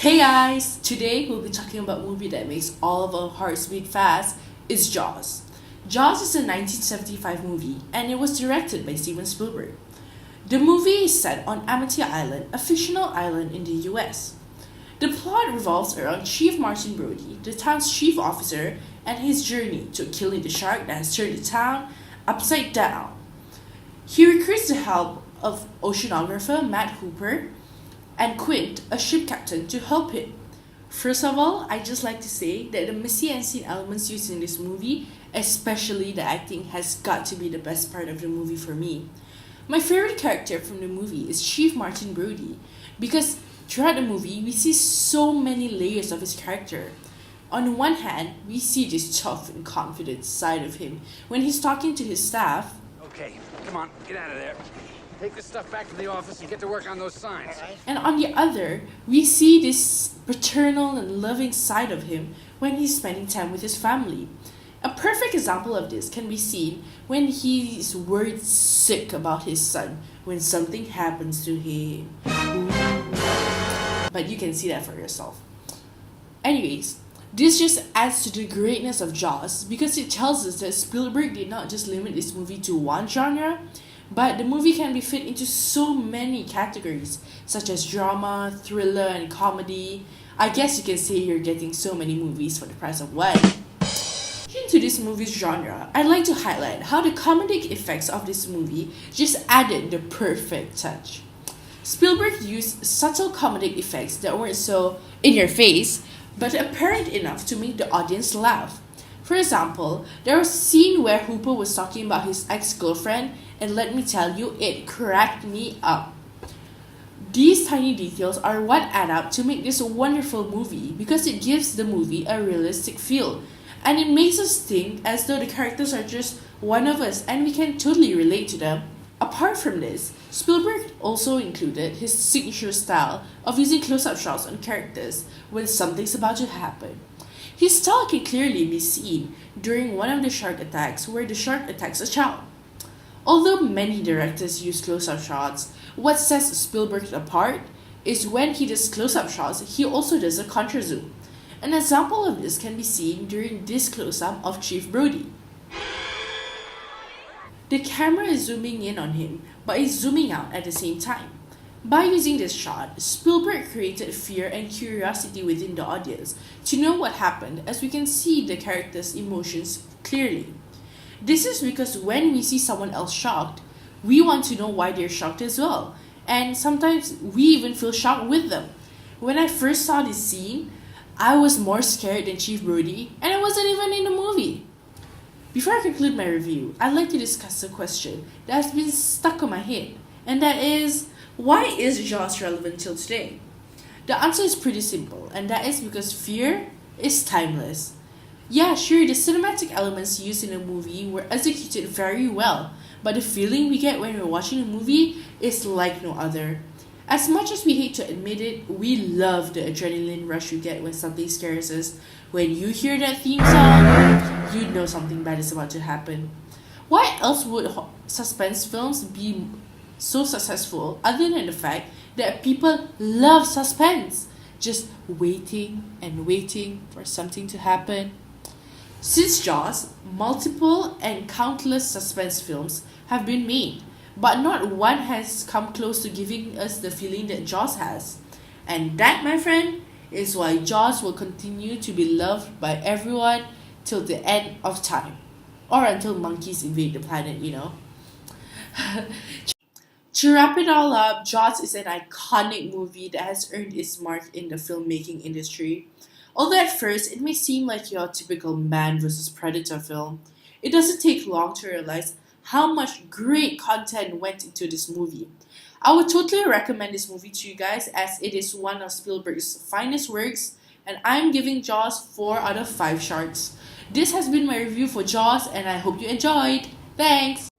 Hey guys! Today we'll be talking about a movie that makes all of our hearts beat fast. Is Jaws. Jaws is a 1975 movie and it was directed by Steven Spielberg. The movie is set on Amity Island, a fictional island in the US. The plot revolves around Chief Martin Brody, the town's chief officer, and his journey to killing the shark that has turned the town upside down. He recruits the help of oceanographer Matt Hooper and Quint, a ship captain, to help him. First of all, I just like to say that the messy and scene elements used in this movie, especially the acting, has got to be the best part of the movie for me. My favorite character from the movie is Chief Martin Brody because throughout the movie we see so many layers of his character. On one hand, we see this tough and confident side of him when he's talking to his staff. Okay, come on, get out of there. Take this stuff back to the office and get to work on those signs. And on the other, we see this paternal and loving side of him when he's spending time with his family. A perfect example of this can be seen when he's worried sick about his son when something happens to him. Ooh. But you can see that for yourself. Anyways, this just adds to the greatness of Jaws because it tells us that Spielberg did not just limit this movie to one genre, but the movie can be fit into so many categories, such as drama, thriller, and comedy. I guess you can say you're getting so many movies for the price of one. Into this movie's genre, I'd like to highlight how the comedic effects of this movie just added the perfect touch. Spielberg used subtle comedic effects that weren't so in your face, but apparent enough to make the audience laugh. For example, there was a scene where Hooper was talking about his ex-girlfriend, and let me tell you, it cracked me up. These tiny details are what add up to make this a wonderful movie because it gives the movie a realistic feel, and it makes us think as though the characters are just one of us and we can totally relate to them. Apart from this, Spielberg also included his signature style of using close-up shots on characters when something's about to happen. His style can clearly be seen during one of the shark attacks where the shark attacks a child. Although many directors use close-up shots, what sets Spielberg apart is when he does close-up shots, he also does a contra-zoom. An example of this can be seen during this close-up of Chief Brody. The camera is zooming in on him, but is zooming out at the same time. By using this shot, Spielberg created fear and curiosity within the audience to know what happened as we can see the characters' emotions clearly. This is because when we see someone else shocked, we want to know why they're shocked as well, and sometimes we even feel shocked with them. When I first saw this scene, I was more scared than Chief Brody, and I wasn't even in the movie. Before I conclude my review, I'd like to discuss a question that has been stuck on my head, and that is, why is Jaws relevant till today? The answer is pretty simple, and that is because fear is timeless. Yeah, sure, the cinematic elements used in the movie were executed very well, but the feeling we get when we're watching a movie is like no other. As much as we hate to admit it, we love the adrenaline rush we get when something scares us. When you hear that theme song, you know something bad is about to happen. Why else would suspense films be so successful other than the fact that people love suspense? Just waiting and waiting for something to happen. Since Jaws, multiple and countless suspense films have been made, but not one has come close to giving us the feeling that Jaws has. And that, my friend, is why Jaws will continue to be loved by everyone till the end of time. Or until monkeys invade the planet, you know. To wrap it all up, Jaws is an iconic movie that has earned its mark in the filmmaking industry. Although at first it may seem like your typical man versus predator film, it doesn't take long to realize how much great content went into this movie. I would totally recommend this movie to you guys as it is one of Spielberg's finest works, and I'm giving Jaws 4 out of 5 sharks. This has been my review for Jaws and I hope you enjoyed. Thanks!